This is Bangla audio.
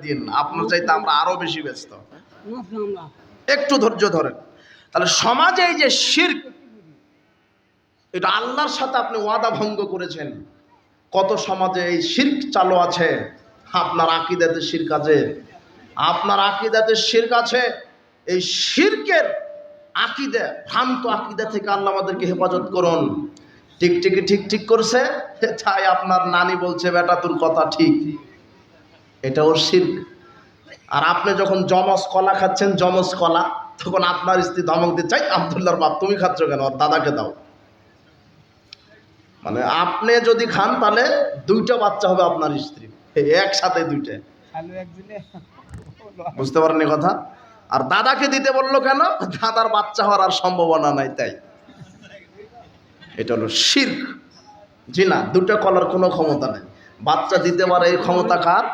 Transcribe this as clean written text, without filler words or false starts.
দিন, আপনার চাইতে আমরা আরো বেশি ব্যস্ত। একটু ধৈর্য ধরেন। তাহলে সমাজে এই যে শিরক, এটা আল্লাহর সাথে আপনি ওয়াদা ভঙ্গ করেছেন। কত সমাজে এই শিরক চালু আছে। আপনার আকীদাতে শিরক আছে, আপনার আকীদাতে শিরক আছে। এই শিরকের আকীদা, ভ্রান্ত আকীদা থেকে আল্লাহ আমাদেরকে হেফাজত করুন। টিকটিকি ঠিক করছে, তাই আপনার নানি বলছে বেটা তোর কথা ঠিক, এটাও শিরক। আর আপনি যখন জমজ কলা খাচ্ছেন, জমজ কলা, তখন আপনার স্ত্রী ধমক দিতে চাই, আব্দুল্লাহর বাপ তুমি খাচ্ছ কেন, ওর দাদাকে দাও। মানে আপনি যদি খান তাহলে দুইটা বাচ্চা হবে আপনার স্ত্রী, একসাথে দুইটা। বুঝতে পারেননি কথা? আর দাদাকে দিতে বললো কেন? দাদার বাচ্চা হওয়ার আর সম্ভাবনা নাই, তাই। এটা হলো শিরক। জি না, দুটা কলার কোনো ক্ষমতা নেই। বাচ্চা দিতে পারে এই ক্ষমতা কার?